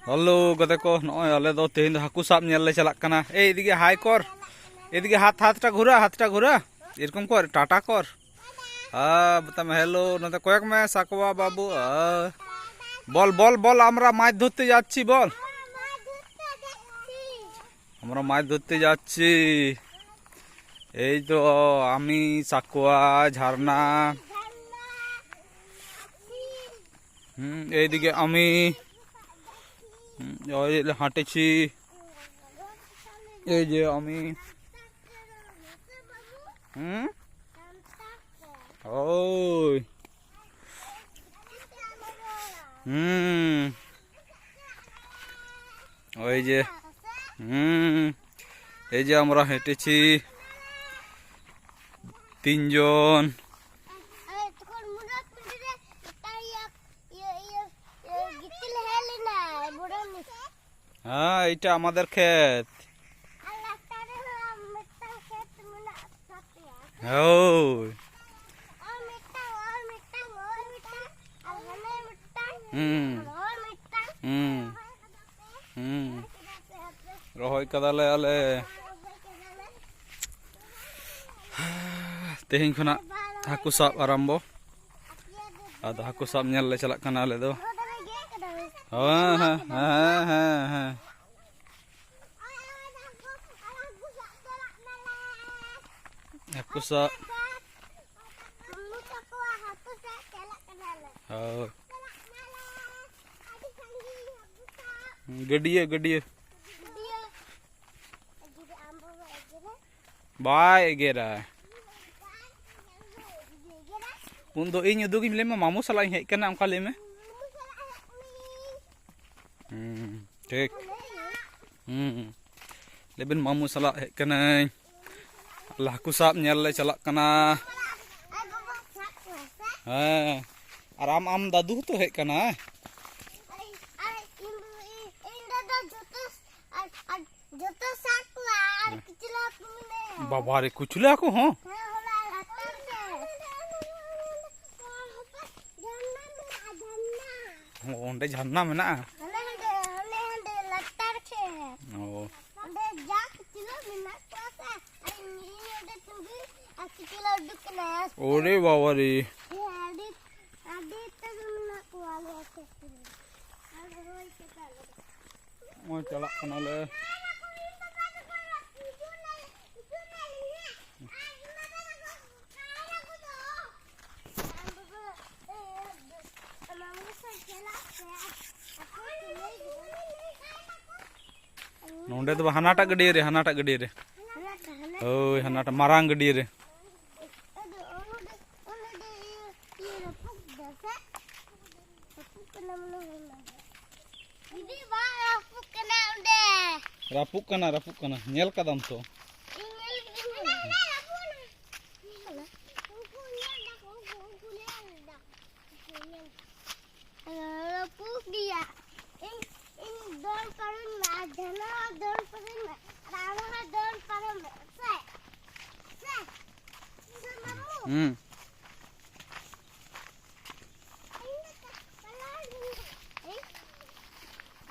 Hello गते को नॉय आले दो तेहिन दो हाकू साब नेल ले चलाक कना ए इदिगे हाय कर इदिगे हाथ टा घुरा एरकम कर टाटा कर बताम हेलो नते कयेक में साकवा बाबू बल बल बल আমরা মাছ ধরতে যাচ্ছি বল আমরা মাছ ধরতে যাচ্ছি এই তো আমি সাকওয়া ঝর্ণা এইদিকে আমি হাঁটেছি এই যে আমি ওই ওই যে এই যে আমরা হেঁটেছি তিনজন হ্যাঁ এটা আমাদের ক্ষেত রহয় কাদালে আলে তেহিন খনা হাকু সাব আরম্ভ আদো হাকু সাব নেল লে চালাক কানা আলে দো हाकू साब गडिये गडिये बाय गेरा उन दो इन उदुगिम लेमे मामू सला हेज कना उनका लेमे ठीक लेबिन मामू सला हेज कना हाकू साब नेल ले चलाक कना और आम दादू तो हेज कना बाबा रे कुचला को हो ओंडे झरना में ना ओरे बाबा रे चला ले नोंडे तो हानाटा गडिया रे ओय हानाटा मारांग गडिया रे रापुक कना नेल कदम तो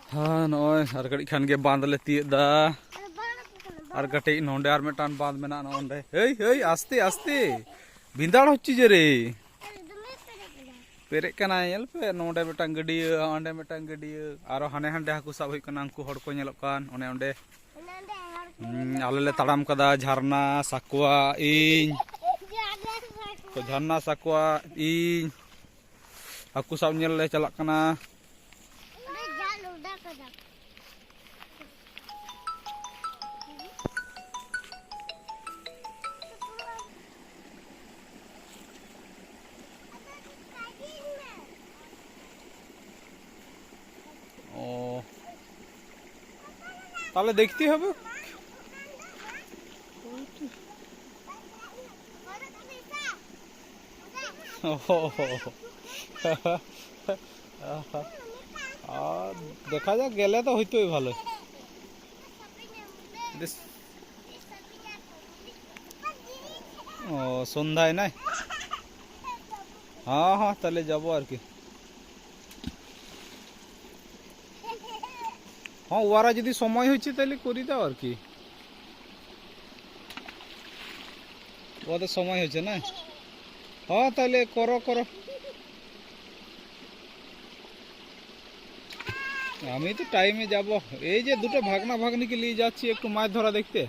हाँ नॉय और कड़ी खान के बांध ले तीय दा और कटे नोंडे और मेटान बांध में ना नोंडे हे आस्ते आस्ते भिंदाड़ होची जे रे पेरे कना येल पे नोंडे मेटान गडिया ओंडे मेटान गडिया आरो हाने हांडे हाकू साब होय कना उनको हड़ को नेलक कान ओने ओंडे आले ले ताड़ाम कदा झरना साकवा इन तो झरना साकवा इन हाकू साब नेल ले चलाक कना তাহলে দেখতে হবে দেখা যাক গেলে তো হইতোই ভালো ও সন্ধ্যায় নাই हाँ हाँ ताले जाबो आर की हाँ ওরা যদি সময় হচ্ছে তাহলে করে দাও আর কি, ওদের সময় হয়েছে না। হ্যাঁ তাহলে করো করো। আমি তো টাইমে যাব, এই যে দুটো ভাগনা ভাগ্নিকে নিয়ে যাচ্ছি একটু মাছ ধরা দেখতে।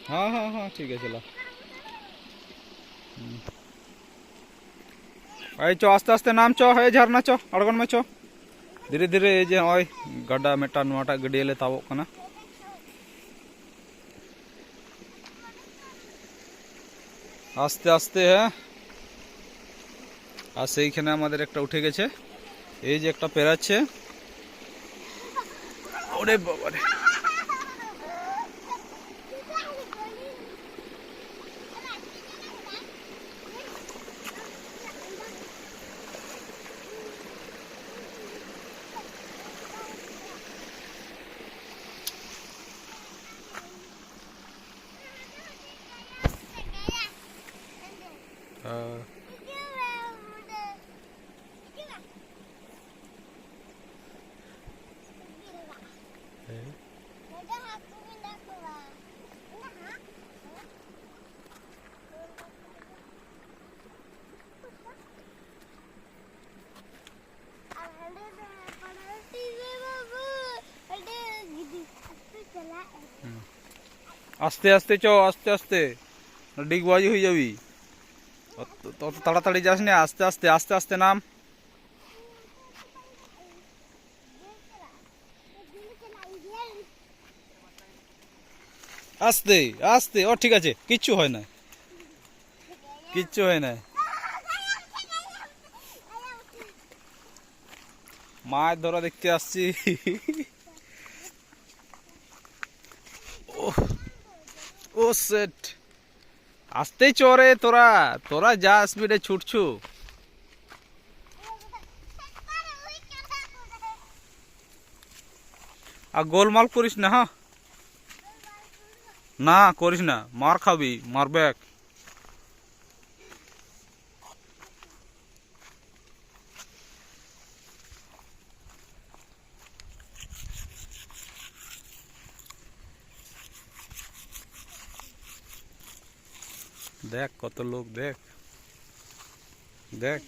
हाँ हाँ हाँ ठीक है चलो। आई चो आस्ते आस्ते नाम चो है झरना चो अड़गन में चो धीरे धीरे ये जे ओय गड्डा मेटा नोटा गडिया ले ताबो कना। आस्ते आस्ते है আর সেইখানে আমাদের একটা উঠে গেছে, এই যে একটা পেরাচ্ছে। ওরে বাবা রে, আস্তে আস্তে চো আস্তে আস্তে ডিগবাজি হয়ে যাবি, তত তাড়াতাড়ি যাস না, আস্তে আস্তে আস্তে আস্তে নাম। আস্তে আস্তে, ও ঠিক আছে, কিচ্ছু হয় না, কিচ্ছু হয় না। মাছ ধরা দেখতে আসছি। ও সেট আসতেই চরে, তোরা তোরা যা স্পিডে ছুটছু। আর গোলমাল করিস না, হ্যাঁ না করিস না, মার খাবি, মারবে। দেখ কত লোক, দেখ দেখ।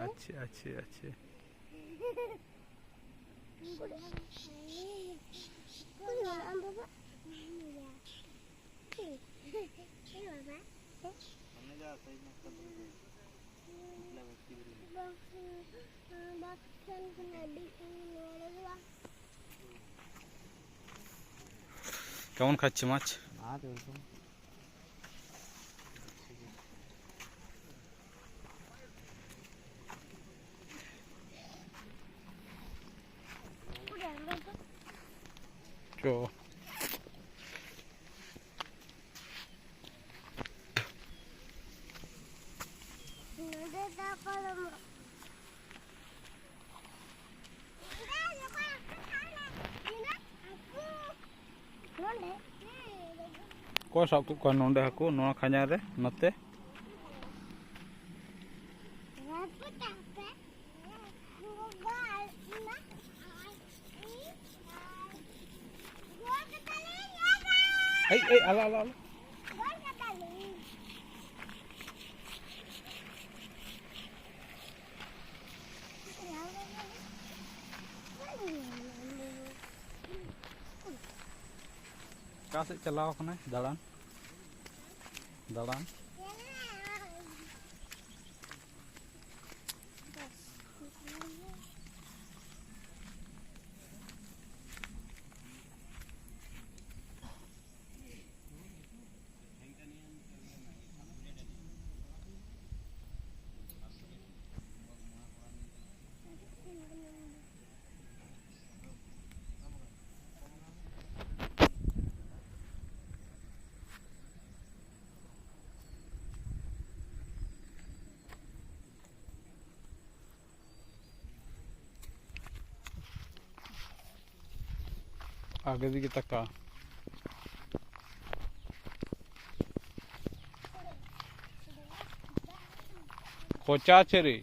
अच्छे अच्छे अच्छे কেমন খাচ্ছে মাছ? চো को सब को नोंडे हाकू नो खाजा रे नते ए आला आला कहाँ से चलाओ अपने दाड़ान दाड़ान आगे दिखे तका कोचा चेरी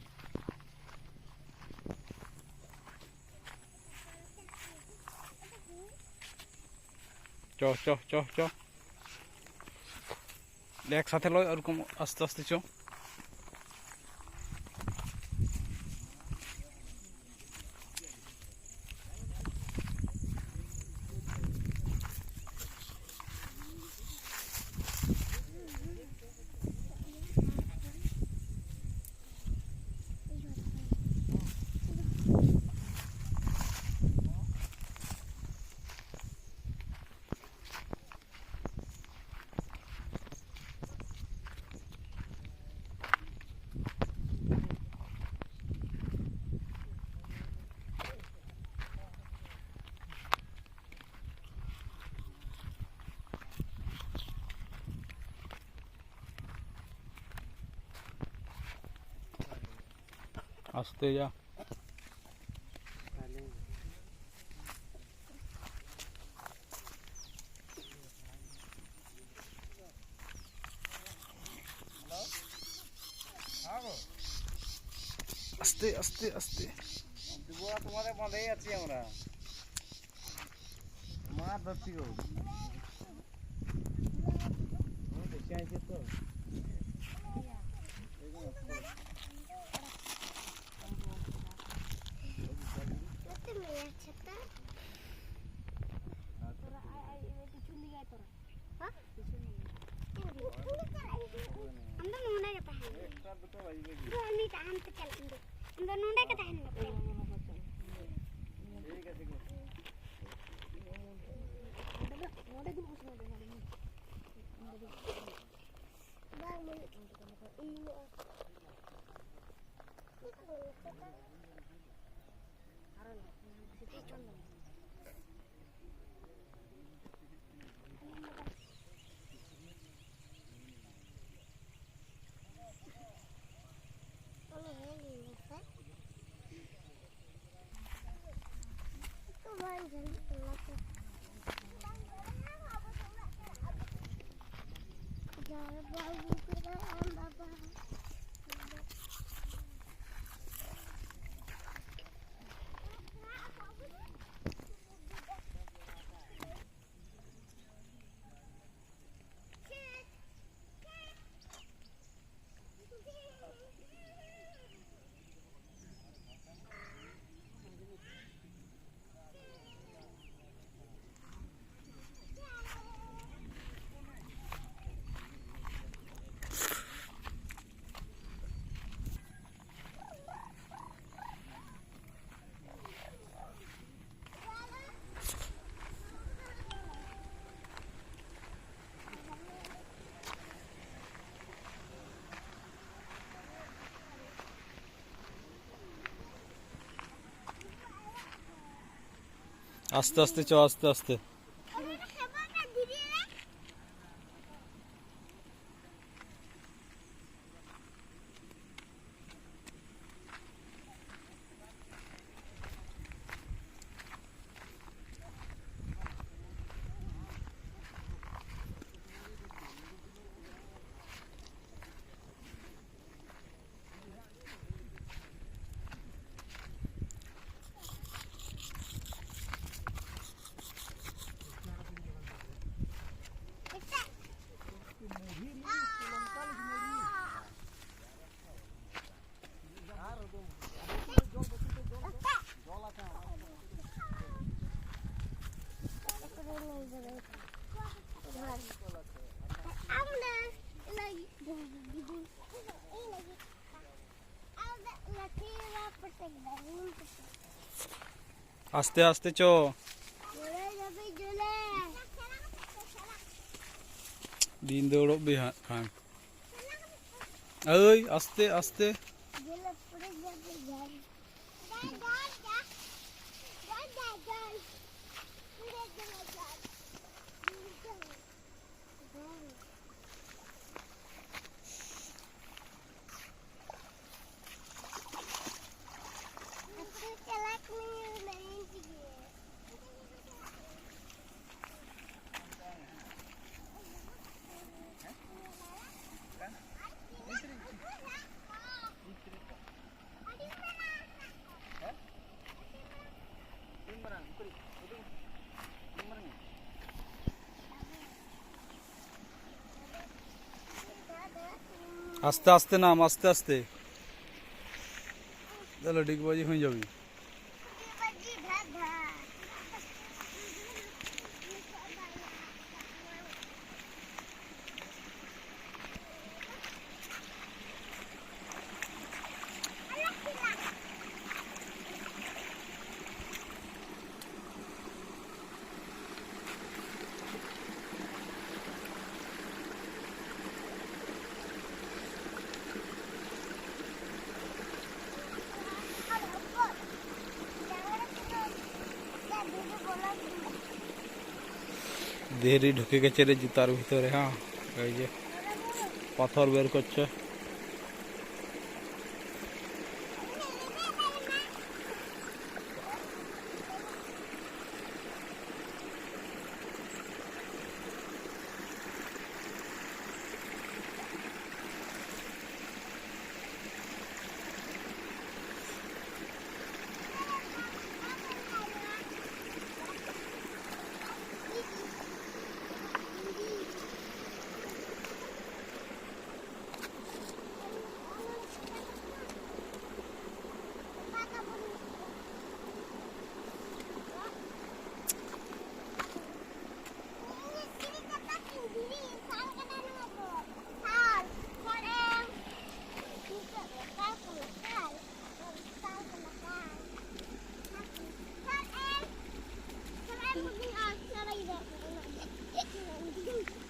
चो चो चो चो एक साथे लो और कम आस्ते आस्ते चो आस्ते जा आस्ते आस्ते आस्ते तुम्हारे बंधे अच्छी हमरा मार दत्ती हो देखिए ऐसे तो आस्ते आस्ते चो आस्ते आस्ते आस्ते आस्ते चो दिन दौड़ो भी खान अय आस्ते आस्ते আস্তে আস্তে নাম, আস্তে আস্তে, তাহলে ডিগবাজি হয়ে যাবি। দেহেরি ঢুকে গেছে রে জুতার ভিতরে। হ্যাঁ, এই যে পাথর বের করছে।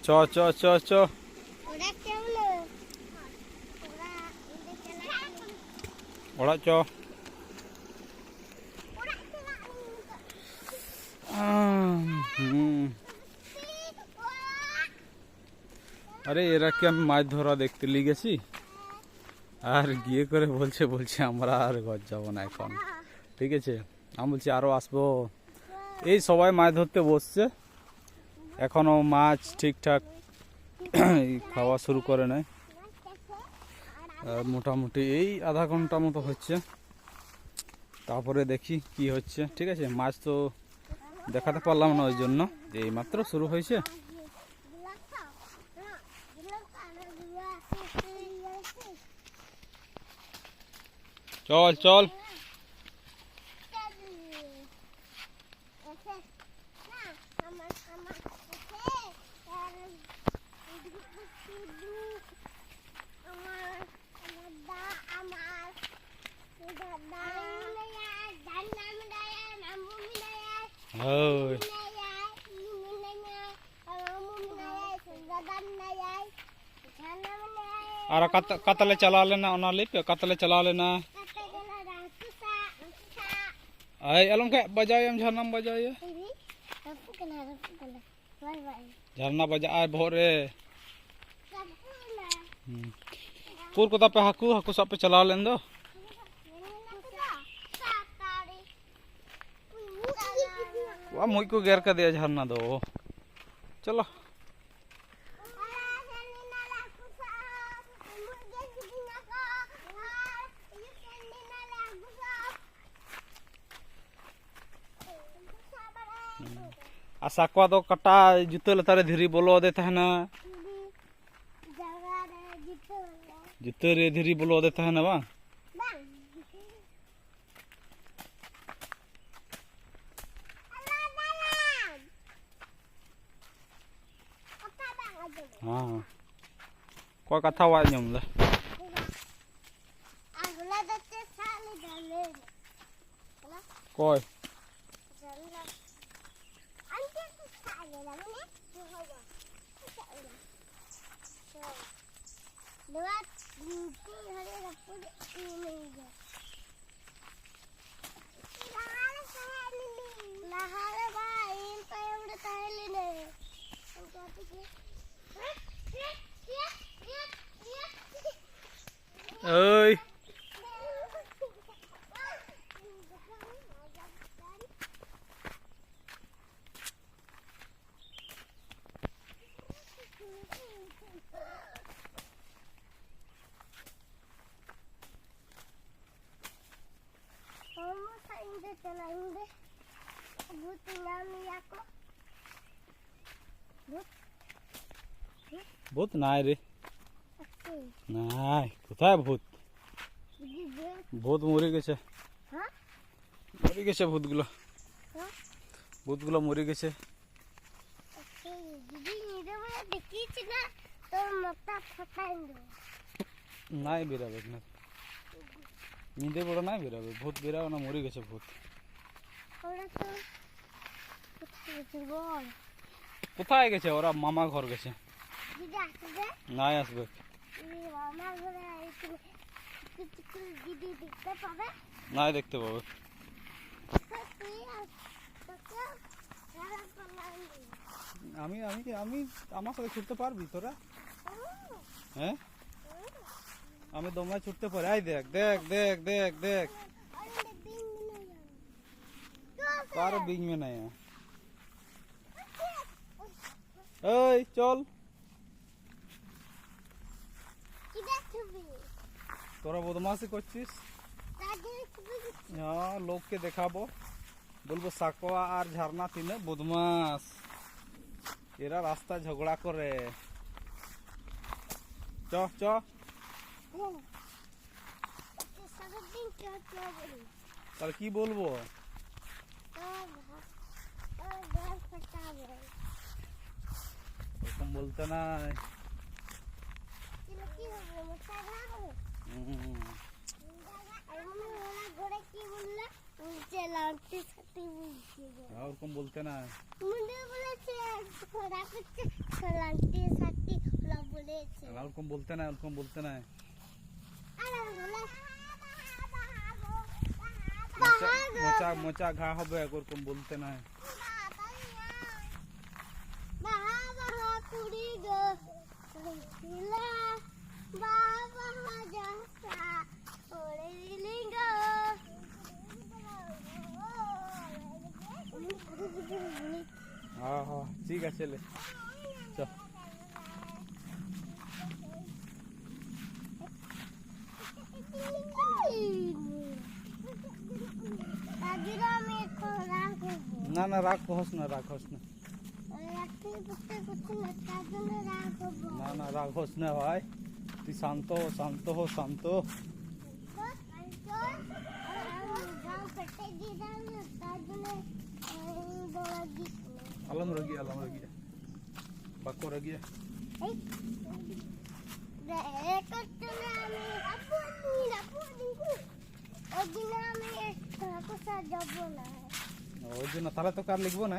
চ চ চ চ ওড়া চ। আরে এরা কি আমি মাছ ধরা দেখতে লিয়ে গেছি, আর গিয়ে করে বলছে আমরা আর ঘর যাবো না এখন। ঠিক আছে, আমি বলছি আরো আসবো। এই সবাই মাছ ধরতে বসছে, এখনো মাছ ঠিকঠাক খাওয়া শুরু করে নাই। মোটামুটি এই আধা ঘন্টা মতো হচ্ছে, তারপরে দেখি কি হচ্ছে। ঠিক আছে, মাছ তো দেখাতে পারলাম না, ওই জন্য যে এই মাত্র শুরু হয়েছে। চল চল, ওই আর কাতালে चला लेना, ओना लिप कातले चला लेना। आई अलम के बजाय हम झरना बजाय, झरना बजा आय भोरे पूर को पे हाकू हाकू सब पे चला लेन दो। वाह मुई को गेर कर दिया झरना दो। चलो साकवा दो कटा जुते लतारे धीरी बोलो दे तहना, जुते रे धीरी बोलो दे तहना बा। हाँ कोई कथा वाय जम ले कोई ơi बहुत नाय रे নাই কোথায় ভূত ভূত মরে গেছে মরে গেছে ভূতগুলো ভূতগুলো মরে গেছে নাই বেরাবে না নিদে বড় নাই বেরাবে ভূত বেরাও না মরে গেছে ভূত কোথায় গেছে ওরা মামা ঘর গেছে নাই আসবে নাই দেখতে পাবে আমি আমি আমি আমার সাথে ছুটতে পারবি তোরা হ্যাঁ আমি দমে ছুটতে পারি আই দেখ দেখ দেখ দেখ দেখ কার বিং মে নাই এই চল তোরা বদমাশি করছিস হ্যাঁ লোককে দেখাবো বলবো সাকোয়া আর ঝর্ণা তিনে বদমাস এরা রাস্তা ঝগড়া করে চ চ তাহলে কি বলবো এরকম বলতে নাই ওরকম বলতে না ওরকম বলতে না ওরকম বলতে না মোচা মোচা ঘা হবে ওরকম বলতে না হ্যাঁ হ্যাঁ ঠিক আছে লে চ না না রাখোস না রাখোস না না না রাখোস না ভাই তুই শান্ত শান্ত হো শান্ত alam lagi bako lagi ya ওই জন্য তাহলে তো কার লিখবো না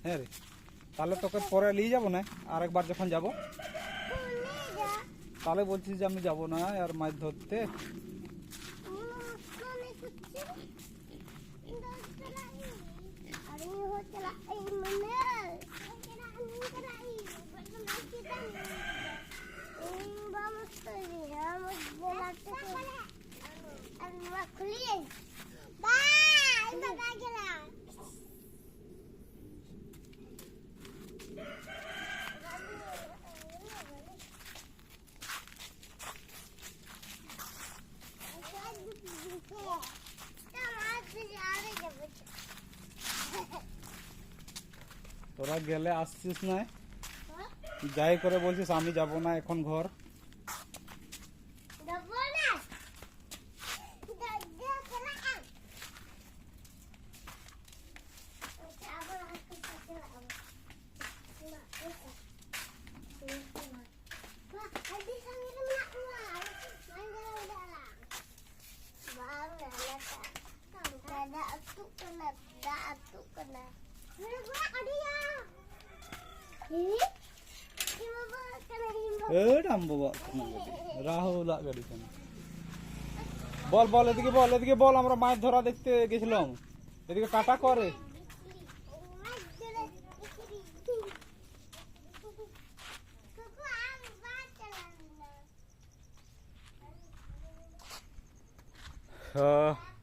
হ্যাঁ রে তাহলে তোকে পরে নিয়ে যাবো না আরেকবার যখন যাব তাহলে বলছিস যে আমি যাবো না আর মাছ ধরতে তোরা গেলে আসছিস না যাই করে বলছিস আমি যাব না এখন ঘর রাহুল গাড়ি বল বল এদিকে বল আমরা মাছ ধরা দেখতে গেছিলাম এদিকে কাটা করে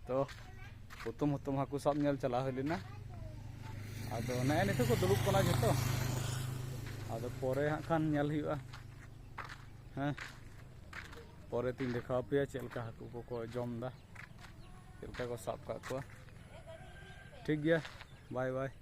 তো প্রথম প্রথম হাকু সব নেল চালা হইলি না আদো নেয় নিতে কো দুড়ুব কনা যেত আদো পরে হাখান নেল হুয়া হ্যাঁ পরে তিন দেখা পেয়া চেলকা হাকু को जम दा चलका को साफ का ठीक गया बाय बाय।